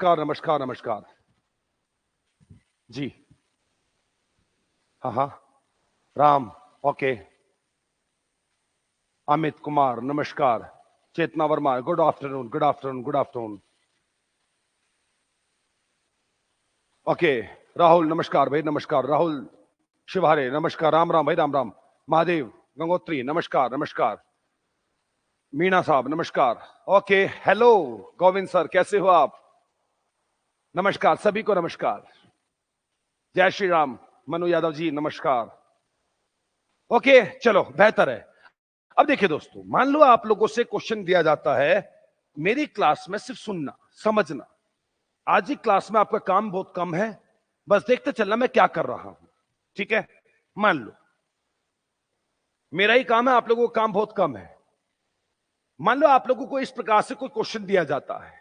नमस्कार नमस्कार नमस्कार जी। हाँ हाँ, राम, ओके। अमित कुमार नमस्कार। Chetna Verma good afternoon, good afternoon, good afternoon. Okay, Rahul नमस्कार भाई, नमस्कार। राहुल शिवहरे नमस्कार। राम राम भाई, राम राम। महादेव गंगोत्री नमस्कार नमस्कार। मीना साहब नमस्कार। ओके, हेलो गोविंद सर, कैसे हो आप? नमस्कार सभी को, नमस्कार। जय श्री राम। मनु यादव जी नमस्कार। ओके, चलो बेहतर है। अब देखिए दोस्तों, मान लो आप लोगों से क्वेश्चन दिया जाता है मेरी क्लास में सिर्फ सुनना समझना। आज ही क्लास में आपका काम बहुत कम है, बस देखते चलना मैं क्या कर रहा हूं, ठीक है? मान लो मेरा ही काम है, आप लोगों का काम बहुत कम है। मान लो आप लोगों को इस प्रकार से कोई क्वेश्चन दिया जाता है,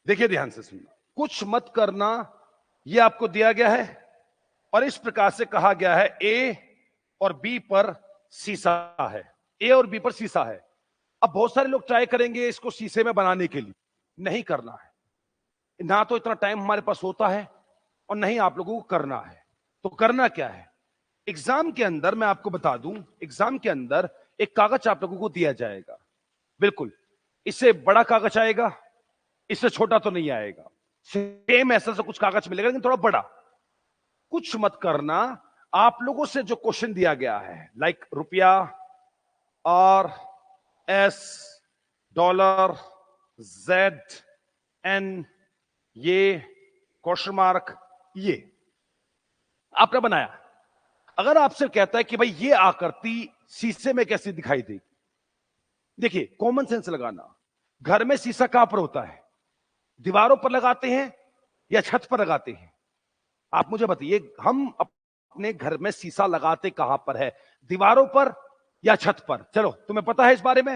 देखिए ध्यान से सुनना, कुछ मत करना, यह आपको दिया गया है और इस प्रकार से कहा गया है ए और बी पर शीशा है। ए और बी पर शीशा है। अब बहुत सारे लोग ट्राई करेंगे इसको शीशे में बनाने के लिए, नहीं करना है। ना तो इतना टाइम हमारे पास होता है और नहीं आप लोगों को करना है। तो करना क्या है, एग्जाम के अंदर मैं आपको बता दूं, एग्जाम के अंदर एक कागज आप लोगों को दिया जाएगा, बिल्कुल इससे बड़ा कागज आएगा, इससे छोटा तो नहीं आएगा, सेम ऐसा सा कुछ कागज मिलेगा लेकिन थोड़ा बड़ा। कुछ मत करना, आप लोगों से जो क्वेश्चन दिया गया है लाइक रुपया और एस, डॉलर, जेड, एन, ये क्वेश्चन मार्क, ये आपने बनाया। अगर आपसे कहता है कि भाई ये आकृति शीशे में कैसे दिखाई देगी, देखिए कॉमन सेंस लगाना। घर में शीशा कहां पर होता है? दीवारों पर लगाते हैं या छत पर लगाते हैं? आप मुझे बताइए, हम अपने घर में शीशा लगाते कहां पर है, दीवारों पर या छत पर? चलो तुम्हें पता है इस बारे में?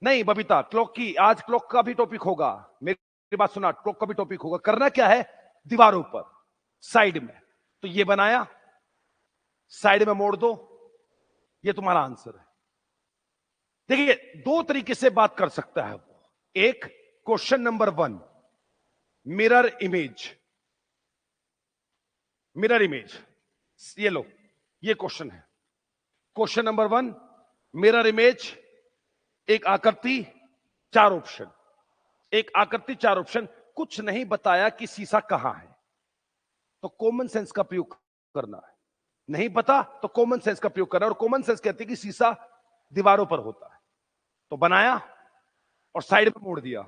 नहीं बबीता, क्लॉक की आज क्लॉक का भी टॉपिक होगा, मेरी बात सुना, क्लॉक का भी टॉपिक होगा। करना क्या है, दीवारों पर, साइड में। तो ये बनाया, साइड में मोड़ दो, ये तुम्हारा आंसर है। देखिए दो तरीके से बात कर सकता है वो। एक, question number 1, mirror image. Mirror image, ये लो, ये क्वेश्चन है। क्वेश्चन नंबर 1, मिरर इमेज, एक आकृति, 4 ऑप्शन। एक आकृति, 4 ऑप्शन, कुछ नहीं बताया कि शीशा कहां है। तो कॉमन सेंस का प्रयोग करना है। नहीं पता तो कॉमन सेंस का प्रयोग करना है, और कॉमन सेंस कहती है कि शीशा दीवारों पर होता है। तो बनाया और साइड में मोड़ दिया,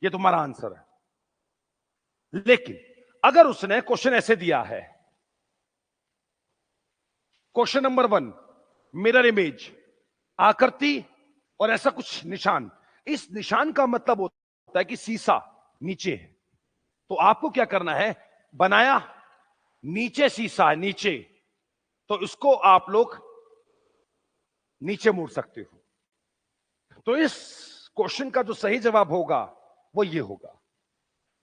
ये तुम्हारा आंसर है। लेकिन अगर उसने क्वेश्चन ऐसे दिया है, क्वेश्चन नंबर 1, मिरर इमेज, आकृति और ऐसा कुछ निशान, इस निशान का मतलब होता है कि शीशा नीचे है। तो आपको क्या करना है, बनाया, नीचे शीशा है, नीचे, तो उसको आप लोग नीचे मोड़ सकते हो। तो इस क्वेश्चन का जो सही जवाब होगा वो ये होगा।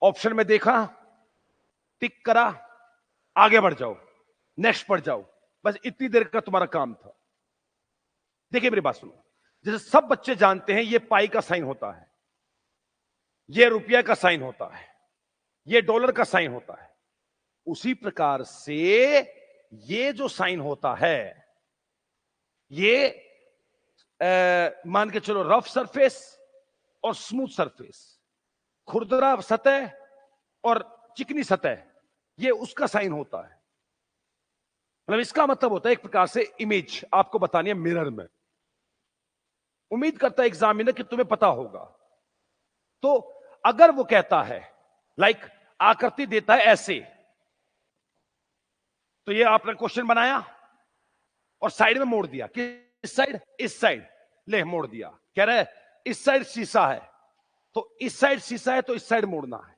ऑप्शन में देखा, टिक करा, आगे बढ़ जाओ, नेक्स्ट बढ़ जाओ, बस इतनी देर का तुम्हारा काम था। देखिए मेरी बात सुनो, जैसे सब बच्चे जानते हैं ये पाई का साइन होता है, ये रुपया का साइन होता है, ये डॉलर का साइन होता है, उसी प्रकार से ये जो साइन होता है, ये मान के चलो रफ सरफेस और स्मूथ सरफेस, खुरदरा सतह और चिकनी सतह, ये उसका साइन होता है। मतलब इसका मतलब होता है एक प्रकार से इमेज आपको बतानी है मिरर में। उम्मीद करता है एग्जामिनर कि तुम्हें पता होगा। तो अगर वो कहता है लाइक आकृति देता है ऐसे, तो ये आपने क्वेश्चन बनाया और साइड में मोड़ दिया, किस साइड? इस साइड, ले मोड़ दिया। कह रहा है इस साइड शीशा है, तो इस साइड शीशा है तो इस साइड मोड़ना है,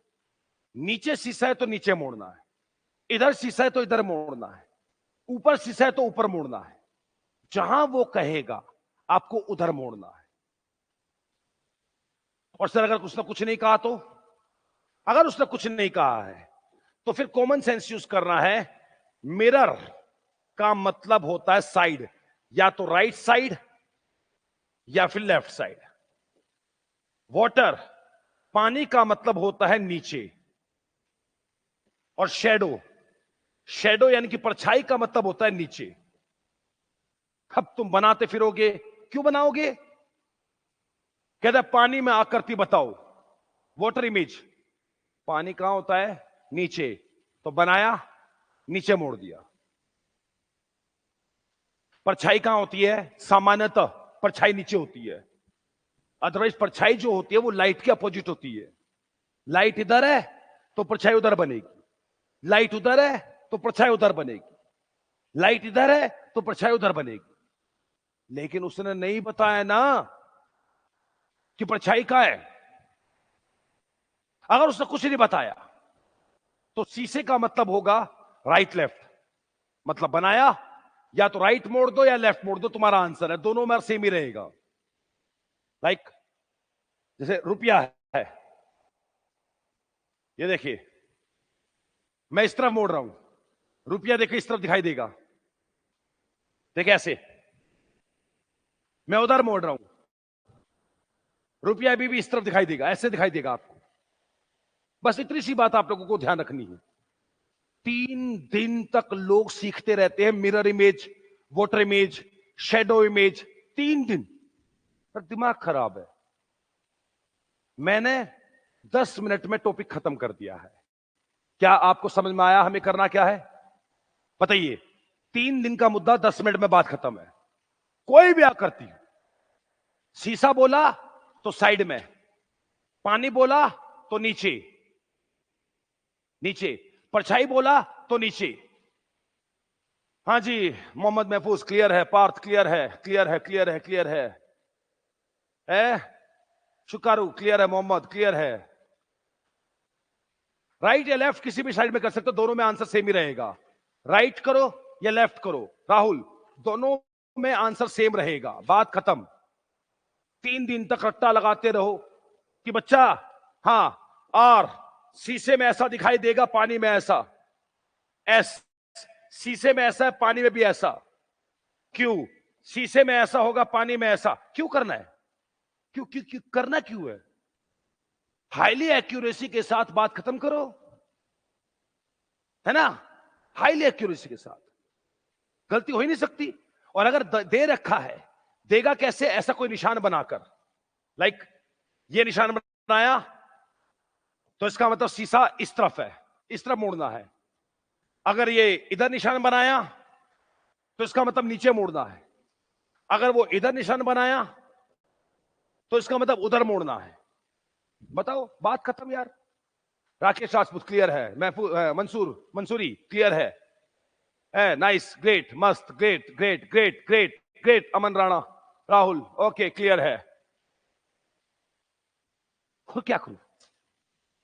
नीचे शीशा है तो नीचे मोड़ना है, इधर शीशा है तो इधर मोड़ना है, ऊपर शीशा है तो ऊपर मोड़ना है। जहां वो कहेगा आपको उधर मोड़ना है। और सर अगर उसने कुछ नहीं कहा तो? अगर उसने कुछ नहीं कहा है तो फिर कॉमन सेंस यूज करना है। मिरर का मतलब होता है साइड, या तो राइट साइड या फिर लेफ्ट साइड। वाटर, पानी का मतलब होता है नीचे, और शेडो, शेडो यानी कि परछाई का मतलब होता है नीचे। अब तुम बनाते फिरोगे, क्यों बनाओगे? कहता है पानी में आकृति बताओ, वाटर इमेज। पानी कहां होता है? नीचे, तो बनाया, नीचे मोड़ दिया। परछाई कहां होती है? सामान्यतः परछाई नीचे होती है, अदरवाइज परछाई जो होती है वो लाइट के अपोजिट होती है। लाइट इधर है तो परछाई उधर बनेगी, लाइट उधर है तो परछाई उधर बनेगी, लाइट इधर है तो परछाई उधर बनेगी। लेकिन उसने नहीं बताया ना कि परछाई कहां है। अगर उसने कुछ नहीं बताया तो शीशे का मतलब होगा राइट लेफ्ट, मतलब बनाया, या तो राइट मोड़ दो या लेफ्ट मोड़ दो, तुम्हारा आंसर है। दोनों में सेम ही रहेगा। लाइक जैसे रुपया है, ये देखिए मैं इस तरफ मोड़ रहा हूं, रुपया देखिए इस तरफ दिखाई देगा, देखिए ऐसे। मैं उधर मोड़ रहा हूं, रुपया अभी भी इस तरफ दिखाई देगा, ऐसे दिखाई देगा आपको। बस इतनी सी बात आप लोगों को ध्यान रखनी है। 3 दिन तक लोग सीखते रहते हैं mirror image, water image, shadow image, 3 दिन। पर दिमाग खराब है। मैंने 10 मिनट में टॉपिक खत्म कर दिया है। क्या आपको समझ में आया हमें करना क्या है? बताइए। 3 दिन का मुद्दा 10 मिनट में बात खत्म है। कोई भी आकृति, शीशा बोला तो साइड में, पानी बोला तो नीचे, नीचे परछाई बोला तो नीचे। हाँ जी मोहम्मद महफूज क्लियर है, पार्थ क्लियर है, क्लियर है, क्लियर है, क्लियर है, शुकारू क्लियर है, मोहम्मद क्लियर है। राइट या लेफ्ट किसी भी साइड में कर सकते हो, दोनों में आंसर सेम ही रहेगा। राइट करो या लेफ्ट करो राहुल, दोनों में आंसर सेम रहेगा, बात खत्म। 3 दिन तक रट्टा लगाते रहो कि बच्चा, हाँ, और शीशे में ऐसा दिखाई देगा, पानी में ऐसा, एस, शीशे में ऐसा है, पानी में भी ऐसा, क्यों? शीशे में ऐसा होगा, पानी में ऐसा, क्यों करना है? क्यों क्यों क्यों करना क्यों है? हाईली एक्यूरेसी के साथ बात खत्म करो, है ना? हाईली एक्यूरेसी के साथ, गलती हो ही नहीं सकती। और अगर दे रखा है, देगा कैसे? ऐसा कोई निशान बनाकर, लाइक ये निशान बनाया तो इसका मतलब शीशा इस तरफ है, इस तरफ मोड़ना है। अगर ये इधर निशान बनाया तो इसका मतलब नीचे मोड़ना है। अगर वो इधर निशान बनाया तो इसका मतलब उधर मोड़ना है। बताओ, बात खत्म यार। राकेश राजपूत क्लियर है, मंसूरी क्लियर है, नाइस, ग्रेट, मस्त, great great great great great. Aman Rana, Rahul, okay clear है। क्या करूं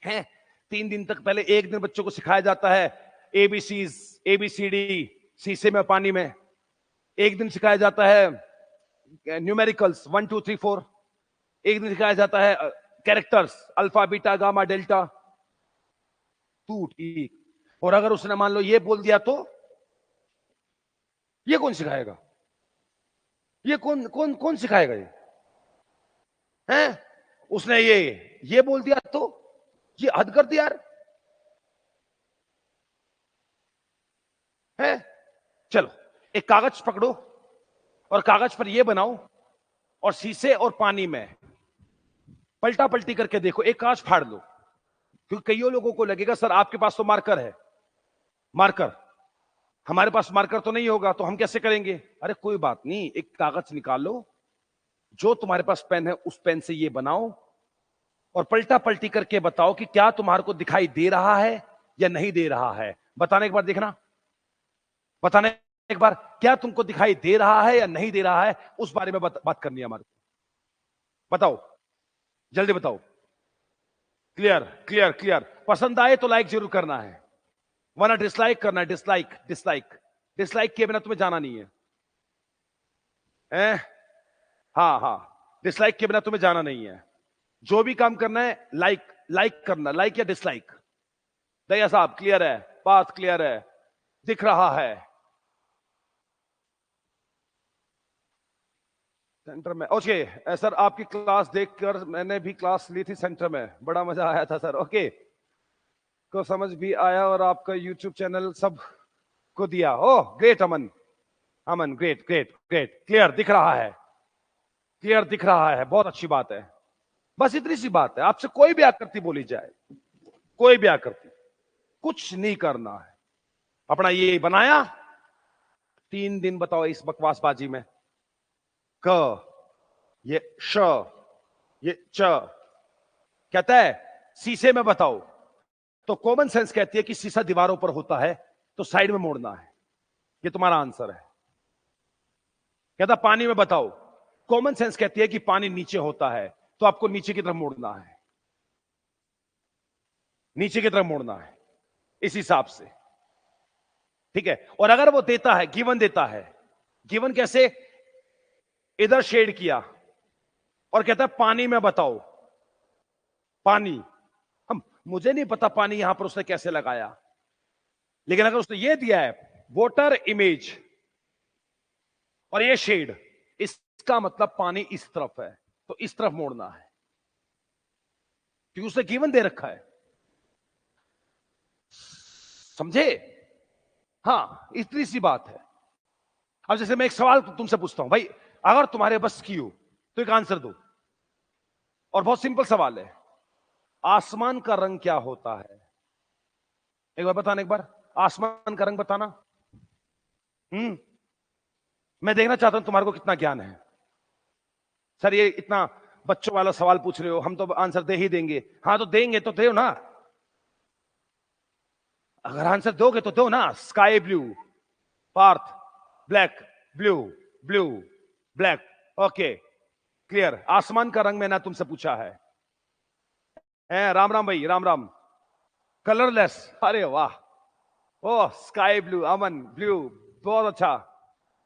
है? 3 दिन तक, पहले एक दिन बच्चों को सिखाया जाता है एबीसीज, एबीसीडी, शीशे में पानी में। एक दिन सिखाया जाता है न्यूमेरिकल्स 1 2 3 4। एक दिन सिखाया जाता है characters, alpha beta gamma delta. तू ठीक, और अगर उसने मान लो ये बोल दिया तो ये कौन सिखाएगा? ये कौन कौन कौन सिखाएगा? ये है, उसने ये बोल दिया तो ये हद कर दिया यार। है, चलो एक कागज पकड़ो और कागज पर ये बनाओ, और शीशे और पानी में पलटा पलटी करके देखो। एक कागज फाड़ लो, क्योंकि कईयों लोगों को लगेगा सर आपके पास तो मार्कर है, मार्कर, हमारे पास मार्कर तो नहीं होगा, तो हम कैसे करेंगे? अरे कोई बात नहीं, एक कागज निकालो, जो तुम्हारे पास पेन है उस पेन से ये बनाओ, और पलटा पलटी करके बताओ कि क्या तुम्हारे को दिखाई दे रहा है या नहीं दे रहा है। बताने के बाद देखना, बताने एक बार, क्या तुमको दिखाई दे रहा है या नहीं दे रहा है, उस बारे में बात करनी है हमारे को। बताओ, जल्दी बताओ। Clear clear clear. पसंद आए तो लाइक जरूर करना है, वरना डिसलाइक करना है। डिसलाइक डिसलाइक डिसलाइक किए बिना तुम्हें जाना नहीं है, हाँ हाँ, डिसलाइक किए बिना तुम्हें जाना नहीं है। जो भी काम करना है लाइक, लाइक करना, लाइक या डिसलाइक। दया साहब क्लियर है, बात क्लियर है, दिख रहा है। सेंटर में, ओके सर, आपकी क्लास देखकर मैंने भी क्लास ली थी सेंटर में, बड़ा मजा आया था सर। ओके, को समझ भी आया और आपका यूट्यूब चैनल सब को दिया। ओह ग्रेट अमन, अमन ग्रेट ग्रेट ग्रेट, क्लियर दिख रहा है, क्लियर दिख रहा है, बहुत अच्छी बात है। बस इतनी सी बात है, आपसे कोई भी आकृति बोली जाए, कोई भी आकृति, कुछ नहीं करना है, अपना ये बनाया, 3 दिन बताओ इस बकवासबाजी में, क, ये श, ये च, कहता है शीशे में बताओ, तो कॉमन सेंस कहती है कि शीशा दीवारों पर होता है तो साइड में मोड़ना है, ये तुम्हारा आंसर है। कहता पानी में बताओ, कॉमन सेंस कहती है कि पानी नीचे होता है तो आपको नीचे की तरफ मोड़ना है, नीचे की तरफ मोड़ना है, इस हिसाब से, ठीक है। और अगर वो देता है, गिवन देता है, गिवन कैसे, इधर शेड किया और कहता है पानी में बताओ, पानी, हम मुझे नहीं पता पानी यहां पर उसने कैसे लगाया, लेकिन अगर उसने ये दिया है वाटर इमेज और ये शेड, इसका मतलब पानी इस तरफ है तो इस तरफ मोड़ना है, क्योंकि उसने गिवन दे रखा है, समझे? हाँ, इतनी सी बात है। अब जैसे मैं एक सवाल तुमसे पूछता हूं, भाई अगर तुम्हारे बस की हो तो एक आंसर दो, और बहुत सिंपल सवाल है, आसमान का रंग क्या होता है? एक बार बताना, एक बार आसमान का रंग बताना। मैं देखना चाहता हूं तुम्हारे को कितना ज्ञान है। सर ये इतना बच्चों वाला सवाल पूछ रहे हो, हम तो आंसर दे ही देंगे। हाँ तो देंगे तो दो ना, अगर आंसर दोगे तो दो ना। Sky blue, Parth black, blue blue black, okay clear. आसमान का रंग मैंने तुमसे पूछा है। राम राम भाई, राम राम। कलरलेस, अरे वाह, ओ स्काई ब्लू, अमन ब्लू, बहुत अच्छा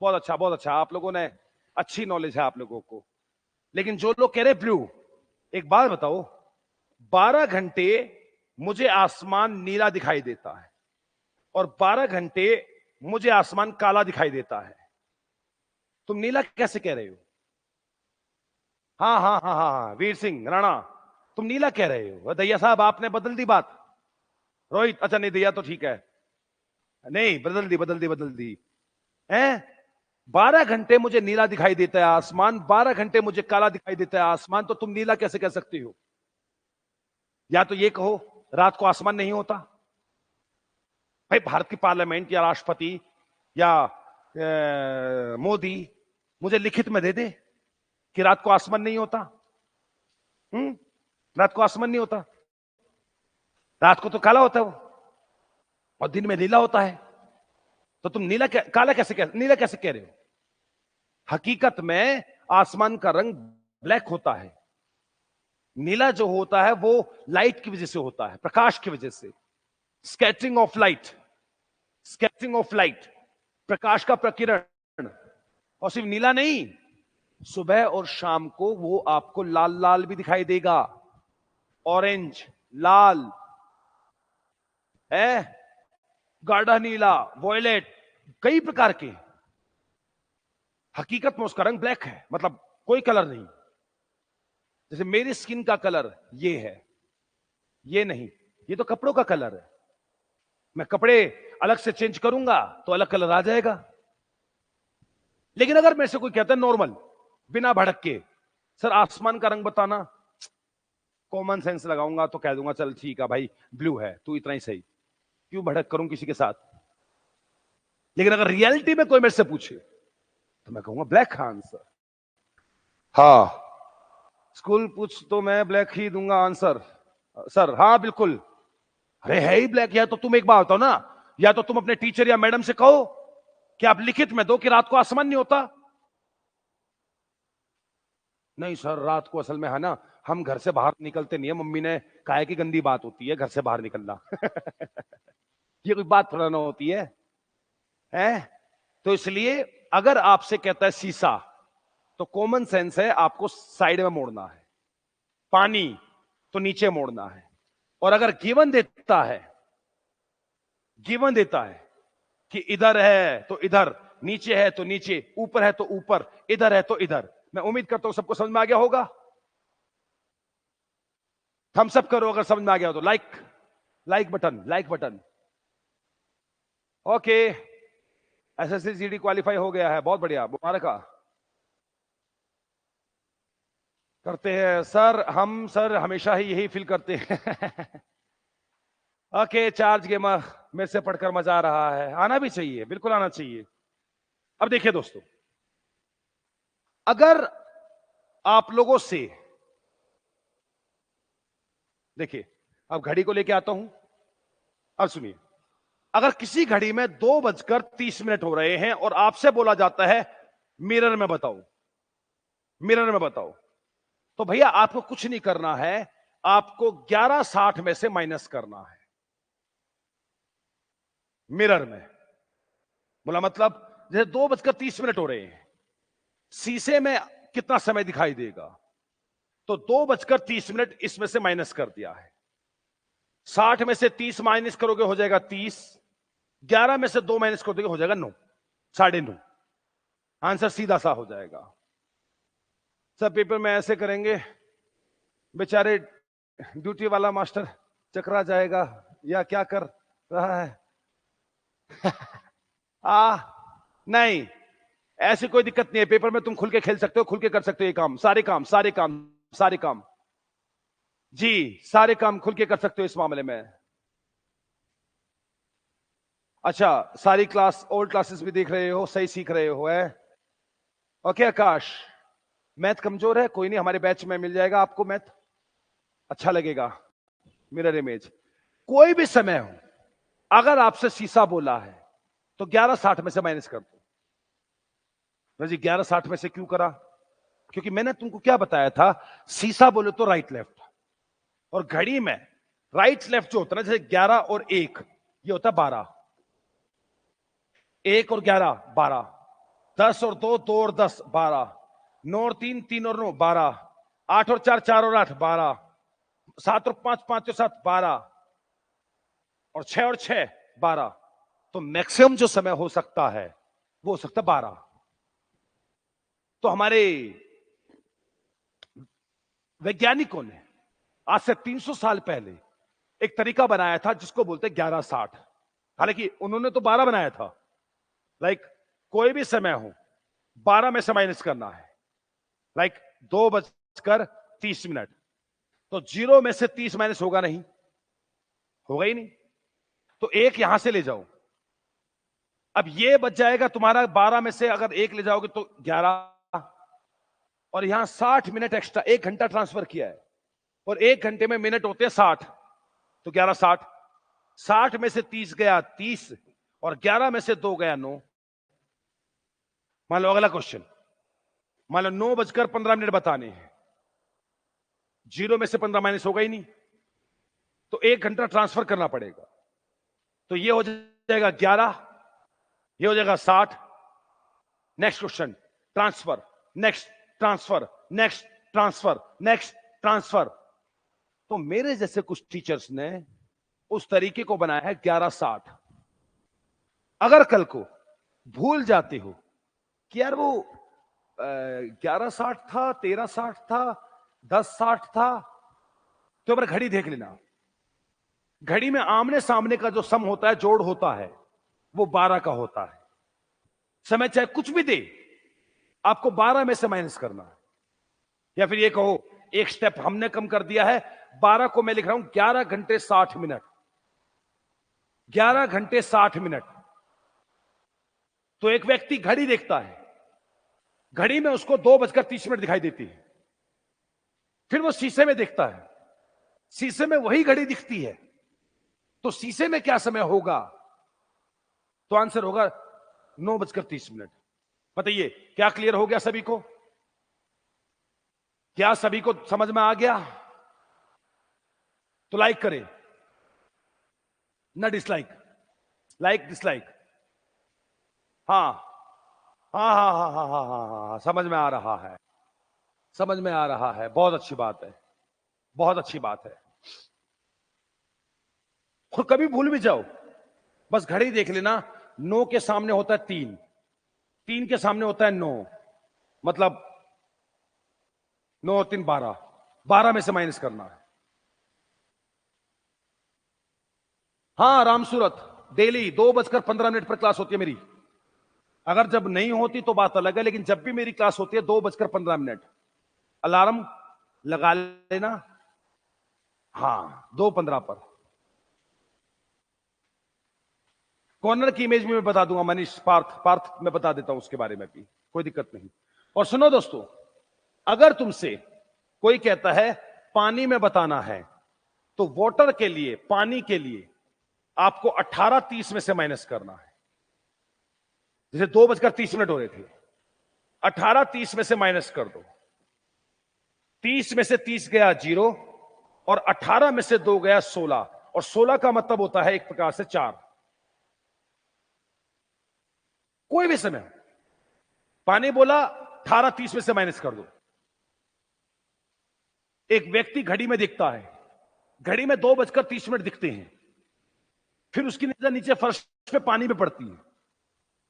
बहुत अच्छा बहुत अच्छा, आप लोगों ने अच्छी नॉलेज है आप लोगों को। लेकिन जो लोग कह रहे ब्लू, एक बात बताओ, 12 घंटे मुझे आसमान नीला दिखाई देता है और 12 घंटे मुझे आसमान काला दिखाई देता है, तुम नीला कैसे कह रहे हो? हाँ हाँ हाँ हाँ हाँ, वीर सिंह राणा, तुम नीला कह रहे हो। दैया साहब आपने बदल दी बात। रोहित, अच्छा नहीं दैया तो ठीक है, नहीं बदल दी बदल दी बदल दी है। 12 घंटे मुझे नीला दिखाई देता है आसमान, 12 घंटे मुझे काला दिखाई देता है आसमान, तो तुम नीला कैसे कह सकते हो? या तो ये कहो रात को आसमान नहीं होता। भाई भारत की पार्लियामेंट या राष्ट्रपति या मोदी मुझे लिखित में दे दे कि रात को आसमान नहीं होता। रात को आसमान नहीं होता, रात को तो काला होता है वो, और दिन में नीला होता है, तो तुम नीला काला कैसे नीला कैसे कह रहे हो? हकीकत में आसमान का रंग ब्लैक होता है, नीला जो होता है वो लाइट की वजह से होता है, प्रकाश की वजह से, scattering of light, scattering of light, प्रकाश का प्रकीर्ण। और सिर्फ नीला नहीं, सुबह और शाम को वो आपको लाल लाल भी दिखाई देगा, ऑरेंज, लाल है, गाढ़ा नीला, वॉयलेट, कई प्रकार के। हकीकत में उसका रंग ब्लैक है, मतलब कोई कलर नहीं। जैसे मेरी स्किन का कलर ये है, ये नहीं, ये तो कपड़ों का कलर है। मैं कपड़े अलग से चेंज करूंगा तो अलग कलर आ जाएगा। लेकिन अगर मेरे से कोई कहता है नॉर्मल, बिना भड़क के, सर आसमान का रंग बताना, कॉमन सेंस लगाऊंगा तो कह दूंगा चल ठीक है भाई ब्लू है, तू इतना ही सही, क्यों भड़क करूं किसी के साथ। लेकिन अगर रियलिटी में कोई मेरे से पूछे तो मैं कहूंगा ब्लैक है आंसर। हाँ स्कूल पूछ तो मैं ब्लैक ही दूंगा आंसर सर। हाँ बिल्कुल, अरे है ही ब्लैक। या तो तुम एक बात बताओ ना, या तो तुम अपने टीचर या मैडम से कहो कि आप लिखित में दो कि रात को आसमान नहीं होता। नहीं सर रात को असल में है ना, हम घर से बाहर निकलते नहीं है, मम्मी ने कहा है कि गंदी बात होती है घर से बाहर निकलना। ये कोई बात थोड़ा ना होती है, हैं? तो इसलिए अगर आपसे कहता है शीशा, तो कॉमन सेंस है आपको साइड में मोड़ना है, पानी तो नीचे मोड़ना है। और अगर गिवन देता है, गिवन देता है कि इधर है तो इधर, नीचे है तो नीचे, ऊपर है तो ऊपर, इधर है तो इधर, मैं उम्मीद करता हूं सबको समझ में आ गया होगा। थम्स अप करो अगर समझ में आ गया हो तो, like button. Okay, SSC GD qualify हो गया है, बहुत बढ़िया, मुबारक करते हैं सर। हम सर हमेशा ही यही फील करते हैं। ओके, चार्ज गेमर मेरे से पढ़कर मजा आ रहा है, आना भी चाहिए, बिल्कुल आना चाहिए। अब देखिए दोस्तों, अगर आप लोगों से, देखिए अब घड़ी को लेके आता हूं, अब सुनिए, अगर किसी घड़ी में 2:30 हो रहे हैं और आपसे बोला जाता है मिरर में बताओ, तो भैया आपको कुछ नहीं करना है, आपको 11:60 में से माइनस करना है। मिरर में बोला मतलब, जैसे 2:30 हो रहे हैं, शीशे में कितना समय दिखाई देगा, तो 2:30 इसमें से माइनस कर दिया है। 60 में से 30 माइनस करोगे हो जाएगा 30, 11 में से 2 माइनस कर दोगे हो जाएगा 9, 9:30। आंसर सीधा सा हो जाएगा। सब पेपर में ऐसे करेंगे, बेचारे ड्यूटी वाला मास्टर चकरा जाएगा या क्या कर रहा है। नहीं, ऐसी कोई दिक्कत नहीं है, पेपर में तुम खुल के खेल सकते हो, खुल के कर सकते हो ये काम, सारे काम जी, सारे काम खुल के कर सकते हो इस मामले में। अच्छा, सारी क्लास, ओल्ड क्लासेस भी देख रहे हो, सही सीख रहे हो है। ओके आकाश, मैथ कमजोर है, कोई नहीं, हमारे बैच में मिल जाएगा आपको मैथ, अच्छा लगेगा। मिरर इमेज, कोई भी समय हो, अगर आपसे शीशा बोला है तो 11:60 में से माइनस कर दो। जी 11:60 में से क्यों करा? क्योंकि मैंने तुमको क्या बताया था, शीशा बोले तो राइट लेफ्ट, और घड़ी में राइट लेफ्ट जो होता है ना, जैसे 11 और 1 ये होता है 12, 1 और 11 12, 10 और 2 2 और 10 12, 9 और 3 3 और 9 12, 8 और 4 4 और 8 12, 7 और 5 5 और 7 12, और 6 और 6 12। तो मैक्सिमम जो समय हो सकता है वो हो सकता है 12। तो हमारे वैज्ञानिकों ने आज से 300 साल पहले एक तरीका बनाया था जिसको बोलते 11:60। हालांकि उन्होंने तो 12 बनाया था, लाइक कोई भी समय हो 12 में से माइनस करना है, लाइक 2:30। तो 0 में से 30 माइनस होगा नहीं, होगा ही नहीं, तो 1 यहां से ले जाओ। अब ये बच जाएगा तुम्हारा, 12 में से अगर 1 ले जाओगे तो 11, और यहां 60 मिनट एक्स्ट्रा, 1 घंटा ट्रांसफर किया है, और 1 घंटे में मिनट होते हैं 60, तो 11:60, 60 में से 30 गया 30, और 11 में से 2 गया 9। मान लो अगला क्वेश्चन, मान लो 9:15 बताने हैं, 0 में से 15 माइनस होगा ही नहीं, तो 1 घंटा ट्रांसफर करना पड़ेगा। तो ये हो जाएगा 11, ये हो जाएगा 60। Next question, transfer, next transfer, next transfer, next transfer. तो मेरे जैसे कुछ टीचर्स ने उस तरीके को बनाया है 11:60। अगर कल को भूल जाते हो कि यार वो 11:60 था, 13:60 था, 10:60 था, तो एक बार घड़ी देख लेना। घड़ी में आमने सामने का जो सम होता है, जोड़ होता है, वो 12 का होता है। समय चाहे कुछ भी दे, आपको 12 में से माइनस करना है। या फिर ये कहो, एक स्टेप हमने कम कर दिया है, 12 को मैं लिख रहा हूं 11 घंटे 60 मिनट, 11 घंटे 60 मिनट। तो एक व्यक्ति घड़ी देखता है, घड़ी में उसको 2:30 दिखाई देती है, फिर वो शीशे में देखता है, शीशे में वही घड़ी दिखती है, तो शीशे में क्या समय होगा? तो आंसर होगा 9:30। बताइए, क्या क्लियर हो गया सभी को? क्या सभी को समझ में आ गया? तो लाइक करें, ना डिसलाइक, लाइक डिसलाइक। हाँ हाँ हाँ हाँ हाँ हाँ हाँ हाँ, समझ में आ रहा है, समझ में आ रहा है, बहुत अच्छी बात है, बहुत अच्छी बात है। और कभी भूल भी जाओ, बस घड़ी देख लेना, 9 के सामने होता है 3, 3 के सामने होता है 9, मतलब 9 और 3 12, 12 में से माइनस करना है। हाँ रामसूरत, डेली 2:15 पर क्लास होती है मेरी। अगर जब नहीं होती तो बात अलग है, लेकिन जब भी मेरी क्लास होती है 2:15, अलार्म लगा लेना। हाँ 2:15 पर। कॉर्नर की इमेज में मैं बता दूंगा, मनीष पार्थ पार्थ मैं बता देता हूं उसके बारे में भी, कोई दिक्कत नहीं। और सुनो दोस्तों, अगर तुमसे कोई कहता है पानी में बताना है, तो वाटर के लिए, पानी के लिए आपको 18:30 में से माइनस करना है। जैसे 2:30 हो रहे थे, 18:30 में से माइनस कर दो। 30 में से 30 गया 0, और 18 में से 2 गया 16, और 16 का मतलब होता है एक प्रकार से 4। कोई भी समय, पानी बोला 18:30 में से माइनस कर दो। एक व्यक्ति घड़ी में दिखता है, घड़ी में 2:30 दिखते हैं, फिर उसकी नजर नीचे फर्श पे पानी में पड़ती है,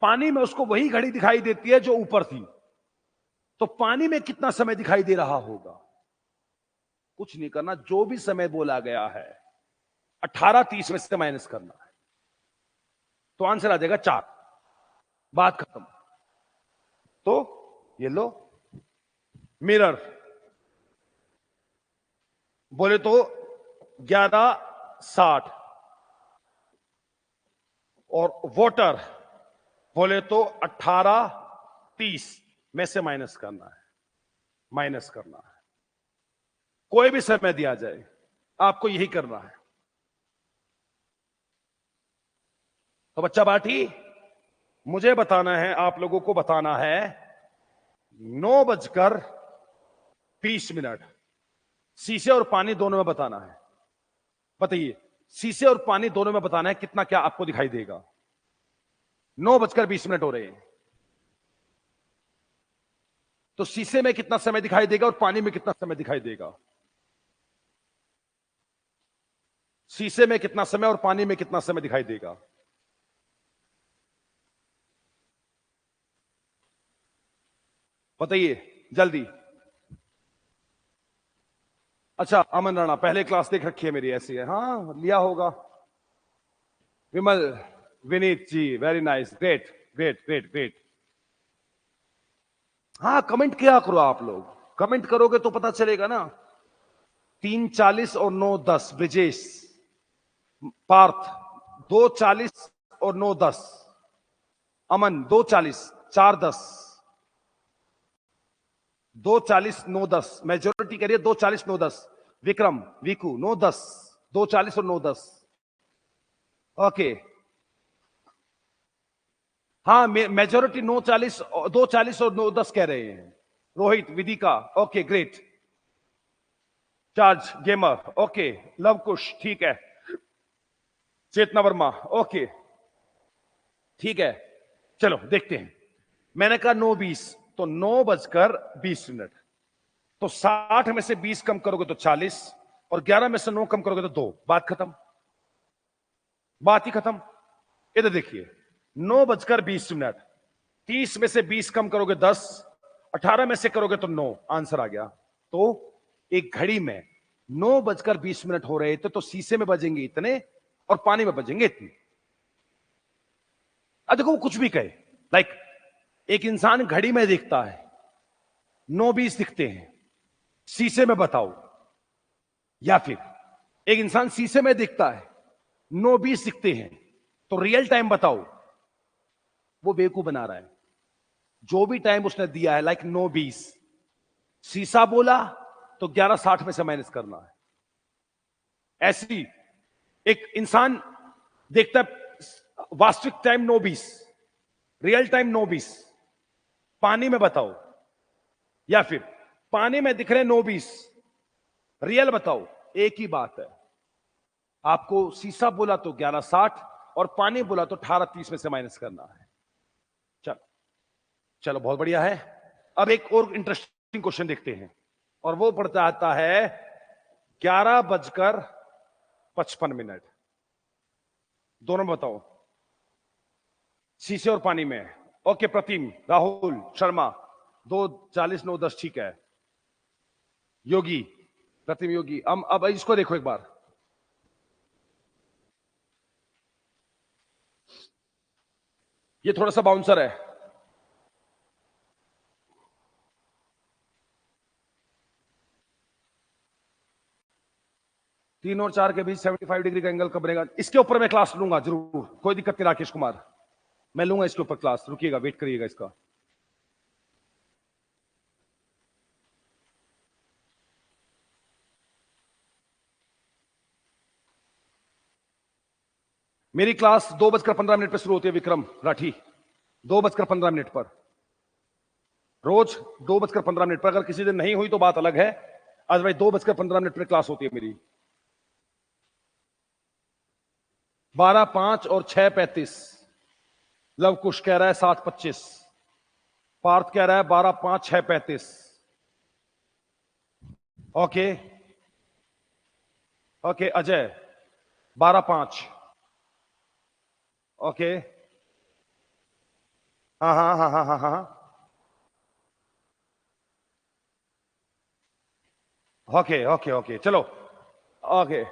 पानी में उसको वही घड़ी दिखाई देती है जो ऊपर थी, तो पानी में कितना समय दिखाई दे रहा होगा? कुछ नहीं करना, जो भी समय बोला गया है 18:30 में से माइनस करना है, तो आंसर आ जाएगा 4। बात खत्म। तो ये लो, मिरर बोले तो 11:60, और वाटर बोले तो 18:30 में से माइनस करना है, माइनस करना है। कोई भी समय दिया जाए आपको यही करना है। तो बच्चा बाटी, मुझे बताना है, आप लोगों को बताना है 9:20, शीशे और पानी दोनों में बताना है। बताइए, शीशे और पानी दोनों में बताना है, कितना क्या आपको दिखाई देगा? 9:20 हो रहे हैं, तो शीशे में कितना समय दिखाई देगा और पानी में कितना समय दिखाई देगा? शीशे में कितना समय और पानी में कितना समय दिखाई देगा? बताइए जल्दी। अच्छा अमन राणा, पहले क्लास देख रखी है मेरी, ऐसी है? हाँ लिया होगा। Vimal, Vineet ji, very nice, great great great great. हाँ कमेंट किया करो आप लोग, कमेंट करोगे तो पता चलेगा ना। 3:40 और 9:10 ब्रिजेश, पार्थ 2:40 और 9:10, अमन 2:40, 4:10, 2:40 9:10, मेजोरिटी कह रही है 2:40 9:10। विक्रम, विकू 9:10, 2:40 और 9:10। ओके, हाँ मेजोरिटी 9:40, 2:40 और 9:10 कह रहे हैं। Rohit, Vidika, okay great. Charge gamer, okay. Luv Kush, ठीक है। चेतना वर्मा, ओके ठीक है। चलो देखते हैं, मैंने कहा 9:20, तो 9:20, तो 60 में से 20 कम करोगे तो 40, और 11 में से 9 कम करोगे तो 2। बात खत्म, बात ही खत्म। इधर देखिए, 9:20, 30 में से 20 कम करोगे 10, 18 में से करोगे तो 9, आंसर आ गया। तो एक घड़ी में 9:20 हो रहे थे, तो शीशे में बजेंगे इतने और पानी में बजेंगे इतने। अब देखो वो कुछ भी कहे, लाइक एक इंसान घड़ी में देखता है 9:20 दिखते हैं, शीशे में बताओ, या फिर एक इंसान शीशे में दिखता है 9:20 दिखते हैं, तो रियल टाइम बताओ। वो बेवकूफ बना रहा है। जो भी टाइम उसने दिया है, लाइक 9:20, शीशा बोला तो 11:60 में से माइनस करना है। ऐसी एक इंसान देखता है वास्तविक टाइम 9:20, रियल टाइम 9:20, पानी में बताओ, या फिर पानी में दिख रहे 9:20, रियल बताओ, एक ही बात है। आपको शीशा बोला तो 11:60 और पानी बोला तो 18:30 में से माइनस करना है। चलो चलो, बहुत बढ़िया है। अब एक और इंटरेस्टिंग क्वेश्चन देखते हैं, और वो पड़ता आता है 11:55, दोनों बताओ, शीशे और पानी में। ओके प्रतिम, राहुल शर्मा, 2:40 9:10, ठीक है। योगी, प्रतिम योगी। अब इसको देखो एक बार, ये थोड़ा सा बाउंसर है, तीन और चार के बीच 75 डिग्री का एंगल कब बनेगा। इसके ऊपर मैं क्लास लूंगा जरूर, कोई दिक्कत नहीं राकेश कुमार, मैं लूंगा इसके ऊपर क्लास, रुकिएगा, वेट करिएगा इसका। मेरी क्लास 2:15 पर शुरू होती है विक्रम राठी, 2:15 पर, रोज 2:15 पर। अगर किसी दिन नहीं हुई तो बात अलग है, अदरवाइज 2:15 पर क्लास होती है मेरी। 12:05 और 6:35। लव कुश कह रहा है 7:25, पार्थ कह रहा है 12:05 6:35। Okay okay, Ajay 12:05। ओके, हाँ हाँ हाँ हाँ हाँ हाँ, ओके ओके ओके, चलो ओके।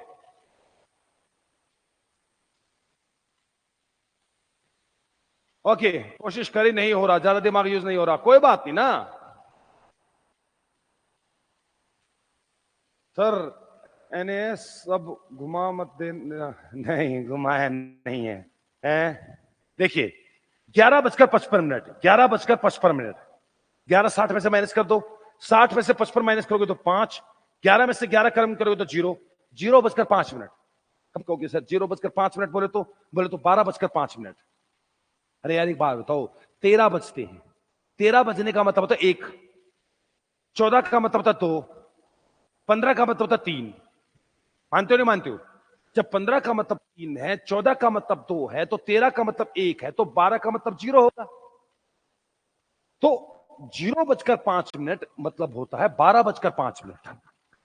ओके, कोशिश करी, नहीं हो रहा, ज्यादा दिमाग यूज नहीं हो रहा, कोई बात नहीं ना सर। एनएस सब घुमा मत दे, नहीं घुमाया नहीं है, देखिए 11:55, 11:55, 11:60 में से माइनस कर दो, 60 में से 55 माइनस करोगे तो 5, 11 में से 11 कम करोगे तो 0, 0:05। कब कहोगे सर 0:05 बोले तो 12:05। अरे यार एक बात बताओ, 13 बजते हैं, 13 बजने का मतलब होता है 1, 14 का मतलब होता है 2, 15 का मतलब होता है 3। मानते हो नहीं मानते हो? जब 15 का मतलब 3 है, 14 का मतलब 2 है, तो 13 का मतलब 1 है, तो 12 का मतलब 0 होगा। तो 0:05 मतलब होता है 12:05,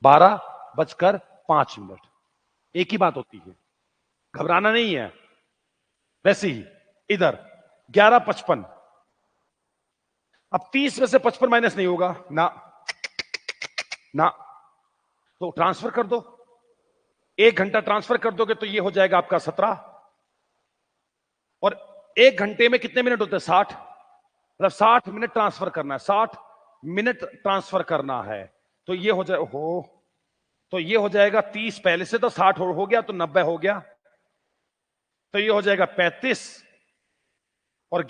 12:05। एक ही बात होती है, घबराना नहीं है। वैसे ही इधर 11:55, अब 30 में से 55 माइनस नहीं होगा ना, ना, तो ट्रांसफर कर दो, 1 घंटा ट्रांसफर कर दोगे तो ये हो जाएगा आपका 17, और 1 घंटे में कितने मिनट होते हैं 60, मतलब 60 मिनट ट्रांसफर करना है, 60 मिनट ट्रांसफर करना है। तो ये हो जाए तो ये हो जाएगा 30, पहले से तो 60 हो गया, तो 90 हो गया, तो ये हो जाएगा 35, और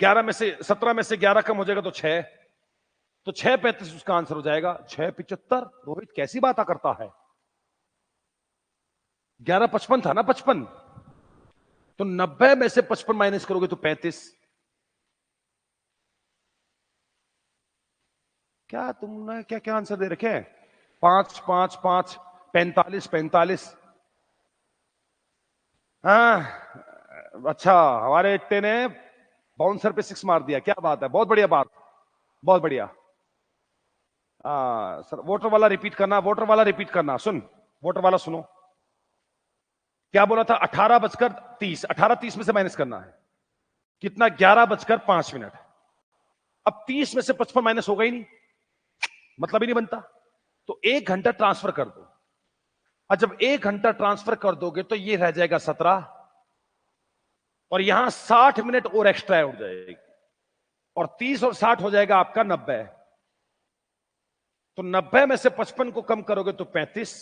17 में से 11 कम हो जाएगा तो 6, तो 6:35 उसका आंसर हो जाएगा। 6:75। रोहित कैसी बात करता है, 11:55 था ना, 55, तो 90 में से 55 माइनस करोगे तो 35। क्या तुमने क्या क्या आंसर दे रखे हैं, 5 5 5, 45 45। हाँ अच्छा, हमारे इट्टे ने बाउंसर पे 6 मार दिया, क्या बात है, बहुत बढ़िया बात, बहुत बढ़िया। सर वोटर वाला रिपीट करना, वोटर वाला रिपीट करना, सुन वोटर वाला सुनो, क्या बोला था, 18:30, 18:30 में से माइनस करना है कितना, 11:05। अब 30 में से 55 माइनस होगा ही नहीं, मतलब ही नहीं बनता, तो 1 घंटा ट्रांसफर कर दो, और जब 1 घंटा ट्रांसफर कर दोगे तो ये रह जाएगा 17, और यहां 60 मिनट और एक्स्ट्रा उड़ जाएगी, और 30 और 60 हो जाएगा आपका 90, तो 90 में से 55 को कम करोगे तो 35,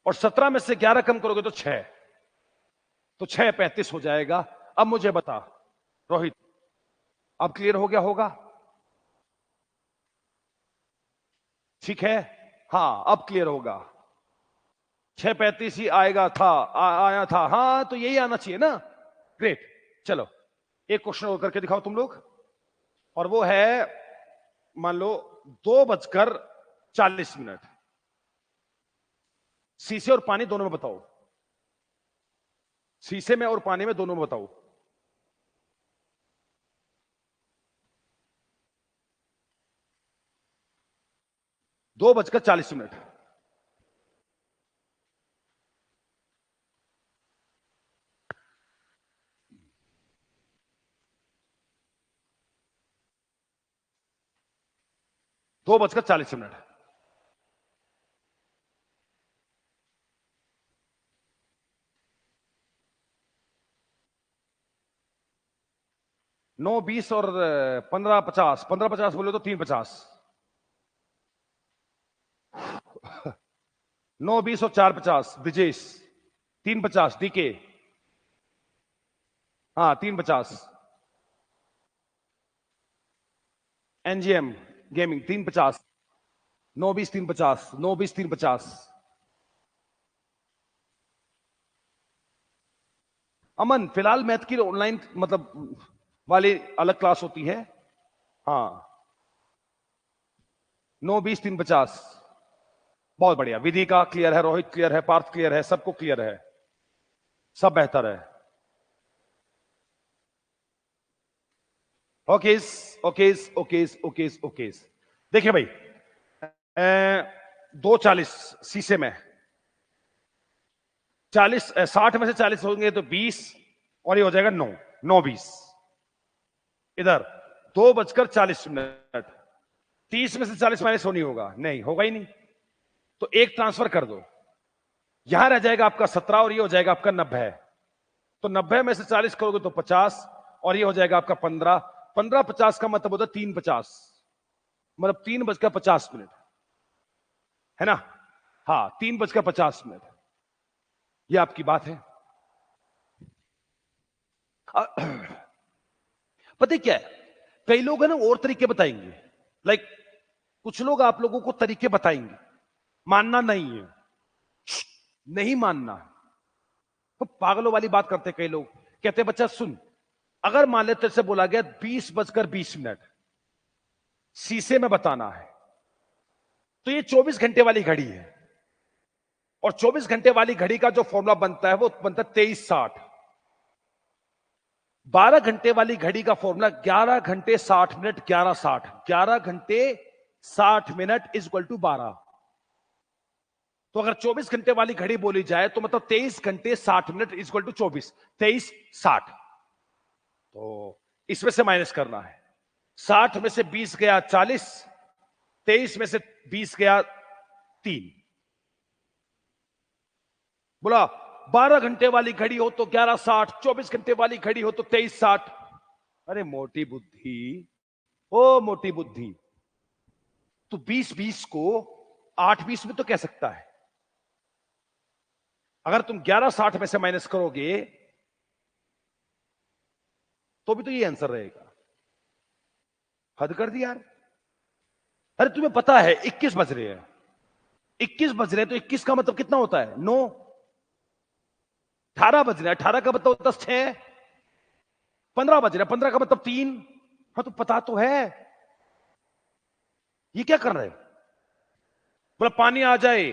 और 17 में से 11 कम करोगे तो 6, तो 6:35 हो जाएगा। अब मुझे बता रोहित, अब क्लियर हो गया होगा, ठीक है, हाँ अब क्लियर होगा, 6:35 ही आएगा था, आया था, हाँ तो यही आना चाहिए ना, ग्रेट। चलो एक क्वेश्चन और करके दिखाओ तुम लोग, और वो है, मान लो 2:40। शीशे और पानी दोनों में बताओ, शीशे में और पानी में दोनों में बताओ। 2:40। 2:40 9:20 और 15:50, 15:50 बोले तो 3:50, 9:20 और 4:50 ब्रिजेश, 3:50 डीके, हाँ 3:50 एनजीएम गेमिंग, 3:50, 9:20 3:50, 9:20 3:50। अमन फिलहाल मैथ की ऑनलाइन मतलब वाली अलग क्लास होती है, हाँ 9:20 3:50। बहुत बढ़िया, विधि का क्लियर है, रोहित क्लियर है, पार्थ क्लियर है, सबको क्लियर है, सब बेहतर है। ओकेस ओकेस ओकेस ओकेस ओकेस। देखिए भाई 2:40 शीशे में 40 60 में से 40 होंगे तो 20 और ये हो जाएगा 9, 9:20। इधर 2:40 30 में से 40 माइनस होनी होगा, नहीं होगा ही नहीं, तो एक ट्रांसफर कर दो, यहां रह जाएगा आपका 17 और ये हो जाएगा आपका 90। तो 90 में से 40 करोगे तो 50 और ये हो जाएगा आपका 15, 15 50 का मतलब होता है 3:50, मतलब 3:50 है ना, हाँ 3:50। ये आपकी बात है। पता है क्या है, कई लोग है ना और तरीके बताएंगे, लाइक कुछ लोग आप लोगों को तरीके बताएंगे, मानना नहीं है, नहीं मानना, तो पागलों वाली बात करते कई लोग, कहते बच्चा सुन, अगर मान ले तेरे से बोला गया 20:20 शीशे में बताना है, तो ये 24 घंटे वाली घड़ी है, और 24 घंटे वाली घड़ी का जो फॉर्मूला बनता है वो बनता है 23:60। 12 घंटे वाली घड़ी का फॉर्मूला 11 घंटे 60 मिनट 11:60, 11 घंटे 60 मिनट इज इक्वल टू 12। तो अगर 24 घंटे वाली घड़ी बोली जाए तो मतलब 23 घंटे 60 मिनट इज इक्वल टू 24, 23:60। तो इसमें से माइनस करना है, 60 में से 20 गया 40, 23 में से 20 गया 3, बोला 12 घंटे वाली घड़ी हो तो 11:60, 24 घंटे वाली घड़ी हो तो 23:60। अरे मोटी बुद्धि, ओ मोटी बुद्धि, तो 20:20 को 8:20 में तो कह सकता है, अगर तुम 11:60 में से माइनस करोगे तो भी तो ये आंसर रहेगा। हद कर दी यार। अरे तुम्हें पता है 21 बज रहे हैं, 21 बज रहे हैं तो 21 का मतलब कितना होता है 9, 18 बज रहे हैं, 18 का मतलब 10 6, 15 बज रहे हैं, 15 का मतलब 3। हाँ तो पता तो है, ये क्या कर रहे हैं, बोला पानी आ जाए,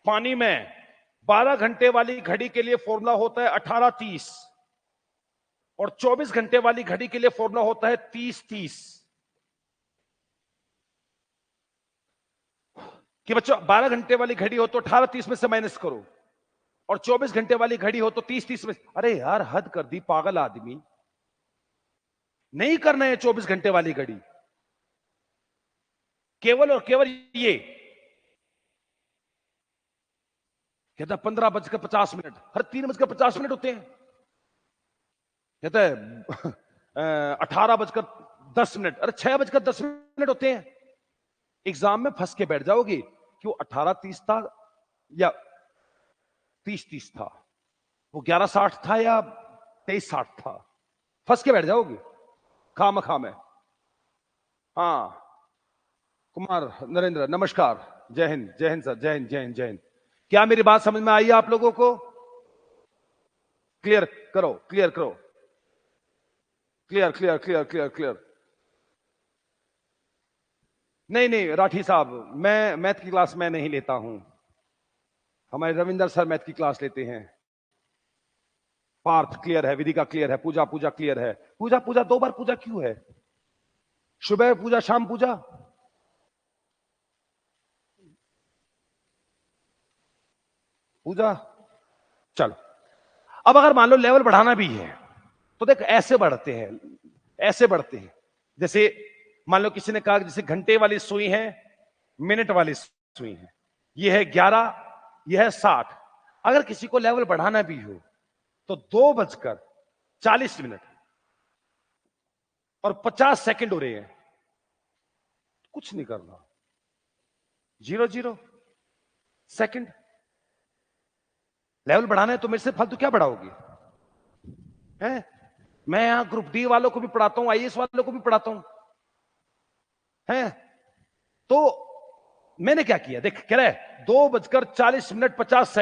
पानी में 12 घंटे वाली घड़ी के लिए फॉर्मूला होता है 18:30 और 24 घंटे वाली घड़ी के लिए फॉर्मूला होता है 30:30। कि बच्चों 12 घंटे वाली घड़ी हो तो 18:30 में से माइनस करो, और 24 घंटे वाली घड़ी हो तो 30:30 में। अरे यार हद कर दी पागल आदमी, नहीं करना है 24 घंटे वाली घड़ी, केवल और केवल ये कहता 15:50, हर 3:50 होते हैं, कहता है 18:10, अरे 6:10 होते हैं। एग्जाम में फंस के बैठ जाओगे कि वो 18:30 था या 30:30 था, वो 11:60 था या 23:60 था, फंस के बैठ जाओगे खामखा में। हाँ कुमार नरेंद्र नमस्कार, जय हिंद, जय हिंद सर, जय हिंद, जय हिंद, जय हिंद। क्या मेरी बात समझ में आई आप लोगों को? क्लियर करो, क्लियर करो, clear clear clear clear clear. नहीं नहीं राठी साहब, मैं मैथ की क्लास मैं नहीं लेता हूं, हमारे रविंदर सर मैथ की क्लास लेते हैं। पार्थ क्लियर है, विधि का क्लियर है, पूजा पूजा क्लियर है। पूजा पूजा 2 बार पूजा क्यों है? सुबह पूजा शाम पूजा, पूजा। चलो अब अगर मान लो लेवल बढ़ाना भी है तो देख ऐसे बढ़ते हैं, ऐसे बढ़ते हैं, जैसे मान लो किसी ने कहा जैसे घंटे वाली सुई है, मिनट वाली सुई है, ये है 11, यह है 60। अगर किसी को लेवल बढ़ाना भी हो तो 2:40 और 50 सेकंड हो रहे हैं, कुछ नहीं करना, 00 सेकंड। लेवल बढ़ाना है तो मेरे से फालतू क्या बढ़ाओगे? है, मैं यहां ग्रुप डी वालों को भी पढ़ाता हूं, आईएएस वालों को भी पढ़ाता हूं, है। तो मैंने क्या किया, देख कह रहा है 2:40 50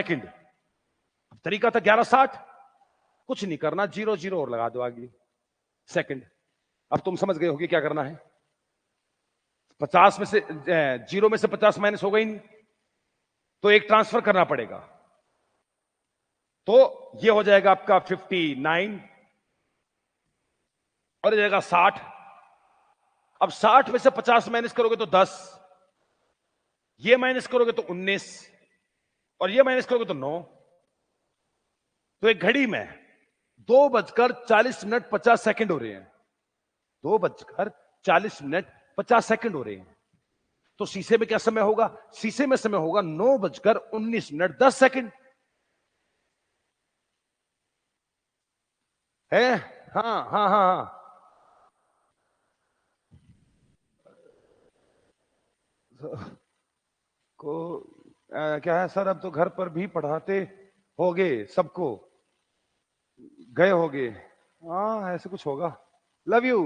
तरीका था 11:60, कुछ नहीं करना, 00 और लगा दो अगली सेकंड। अब तुम समझ गए होगे क्या करना है। 50 में से 0 में से 50 माइनस होगा ही नहीं, तो एक ट्रांसफर करना पड़ेगा, तो ये हो जाएगा आपका 59 और ये जाएगा 60। अब 60 में से 50 माइनस करोगे तो 10, ये माइनस करोगे तो 19 और ये माइनस करोगे तो 9। तो एक घड़ी में 2:40 हो रहे हैं, 2:40 हो रहे हैं। तो शीशे में क्या समय होगा? शीशे में समय होगा 9:19 है। हाँ हाँ हाँ हाँ, को क्या है सर, अब तो घर पर भी पढ़ाते होगे सबको, गए होगे, हाँ ऐसे कुछ होगा। Love you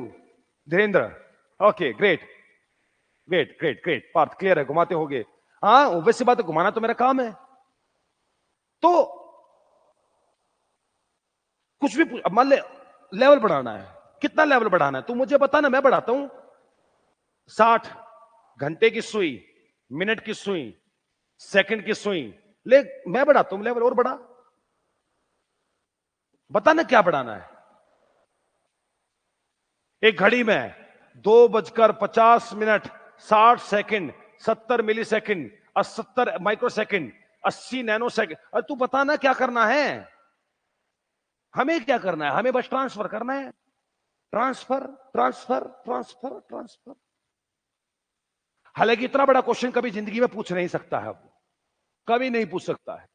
Dhirendra. Okay great great great great, Parth clear है, घुमाते होगे। हाँ वैसी बात है, घुमाना तो मेरा काम है। तो कुछ भी अब मान ले लेवल बढ़ाना है, कितना लेवल बढ़ाना है तू मुझे बता ना, मैं बढ़ाता हूं। 60, घंटे की सुई, मिनट की सुई, सेकंड की सुई, ले मैं बढ़ाता हूं लेवल, और बढ़ा, बता ना क्या बढ़ाना है। एक घड़ी में 2:50 60 second, 70 millisecond, 70 microsecond, 80 nanosecond. अरे तू बता ना क्या करना है, हमें क्या करना है, हमें बस ट्रांसफर करना है, ट्रांसफर ट्रांसफर ट्रांसफर ट्रांसफर। हालांकि इतना बड़ा क्वेश्चन कभी जिंदगी में पूछ नहीं सकता है, कभी नहीं पूछ सकता है।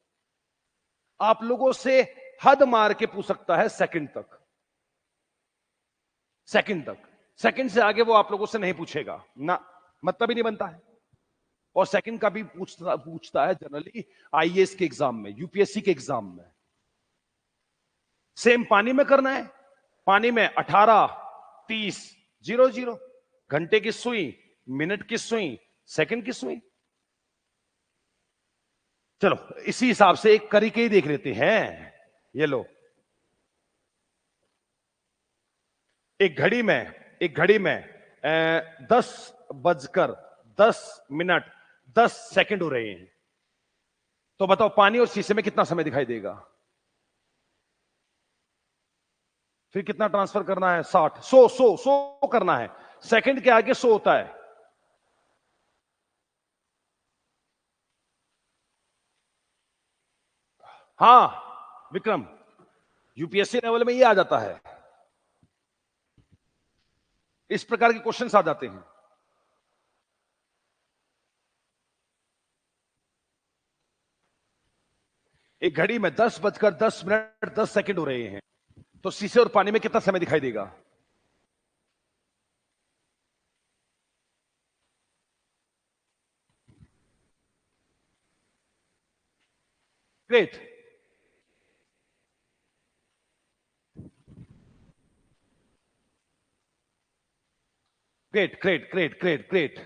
आप लोगों से हद मार के पूछ सकता है सेकंड तक, सेकंड तक, सेकंड से आगे वो आप लोगों से नहीं पूछेगा ना, मतलब ही नहीं बनता है। और सेकंड का भी पूछता है जनरली आईएएस के एग्जाम में, यूपीएससी के एग्जाम में। सेम पानी में करना है, पानी में 18 30 00, घंटे की सुई, मिनट की सुई, सेकंड की सुई। चलो इसी हिसाब से एक करके ही देख लेते हैं। ये लो, एक घड़ी में 10:10 हो रहे हैं। तो बताओ पानी और शीशे में कितना समय दिखाई देगा? फिर कितना ट्रांसफर करना है? 60, 100 करना है, सेकंड के आगे 100 होता है। हाँ विक्रम, यूपीएससी लेवल में ये आ जाता है, इस प्रकार के क्वेश्चंस आ जाते हैं। एक घड़ी में 10:10 हो रहे हैं, तो शीशे और पानी में कितना समय दिखाई देगा? Great, great great great great great.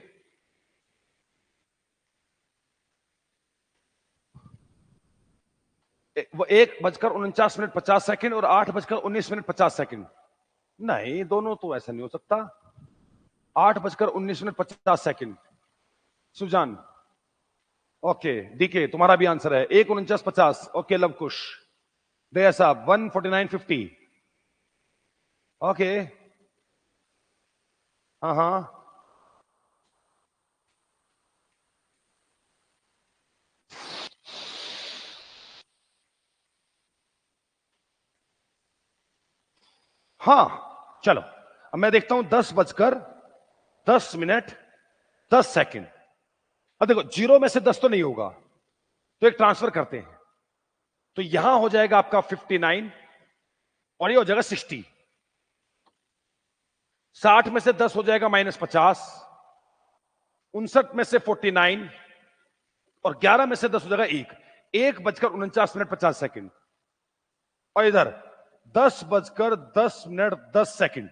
वो 1:49 और 8:19 नहीं, दोनों तो ऐसा नहीं हो सकता। 8:19 सुजान, ओके डीके तुम्हारा भी आंसर है 1:49 ओके लवकुश, दया साहब 1:49:50 ओके। हाँ हाँ, हाँ चलो अब मैं देखता हूं 10 बजकर 10 मिनट 10 सेकंड। अब देखो 0 में से 10 तो नहीं होगा, तो एक ट्रांसफर करते हैं, तो यहां हो जाएगा आपका 59 और ये हो जाएगा 60। 60 में से 10 हो जाएगा -50, 59 में से 49 और 11 में से 10 हो जाएगा 1:49:50। और इधर 10:10:10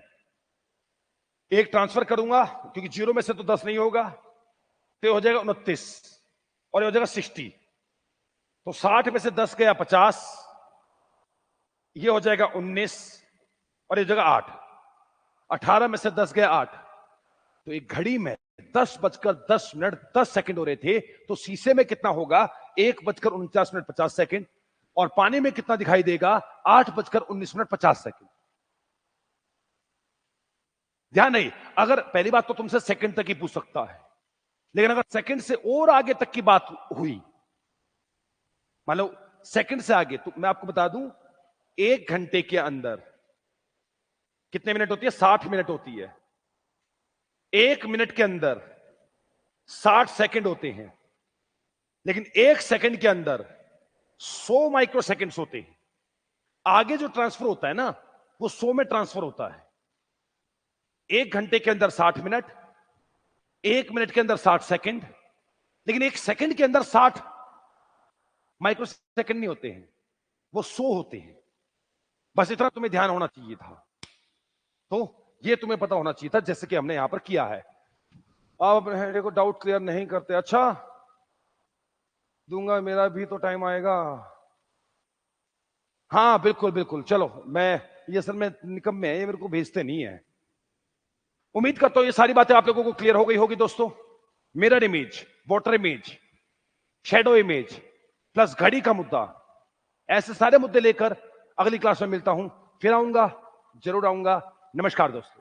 एक ट्रांसफर करूंगा क्योंकि 0 में से तो 10 नहीं होगा, तो हो जाएगा 29 और ये हो जाएगा 60। तो 60 में से 10 गया 50, ये हो जाएगा 19 और ये हो जाएगा 8। 18 में से 10 गया 8, तो एक घड़ी में 10:10:10 हो रहे थे, तो शीशे में कितना होगा 1:49:50 और पानी में कितना दिखाई देगा 8:19:50। ध्यान नहीं, अगर पहली बात तो तुमसे सेकंड तक ही पूछ सकता है, लेकिन अगर सेकंड से और आगे तक की बात हुई, मान लो सेकंड से आगे, तो मैं आपको बता दूं 1 घंटे के अंदर कितने मिनट होती है, 60 मिनट होती है। 1 मिनट के अंदर 60 सेकंड होते हैं, लेकिन 1 सेकंड के अंदर 100 माइक्रो सेकंड्स होते हैं। आगे जो ट्रांसफर होता है ना, वो 100 में ट्रांसफर होता है। 1 घंटे के अंदर 60 मिनट, 1 मिनट के अंदर 60 सेकंड, लेकिन 1 सेकंड के अंदर 60 माइक्रो सेकंड नहीं होते हैं, वो 100 होते हैं। बस इतना तुम्हें ध्यान होना चाहिए था, तो ये तुम्हें पता होना चाहिए था, जैसे कि हमने यहां पर किया है। आप मेरे को डाउट क्लियर नहीं करते, अच्छा दूंगा, मेरा भी तो टाइम आएगा। हाँ बिल्कुल बिल्कुल, चलो मैं, ये असल में निकम्मे है, ये मेरे को भेजते नहीं है। उम्मीद करता हूं ये सारी बातें आप लोगों को क्लियर हो गई होगी दोस्तों। Mirror image, water image, shadow image plus घड़ी का मुद्दा, ऐसे सारे मुद्दे लेकर अगली क्लास में मिलता हूं। फिर आऊंगा, जरूर आऊंगा। नमस्कार दोस्तों।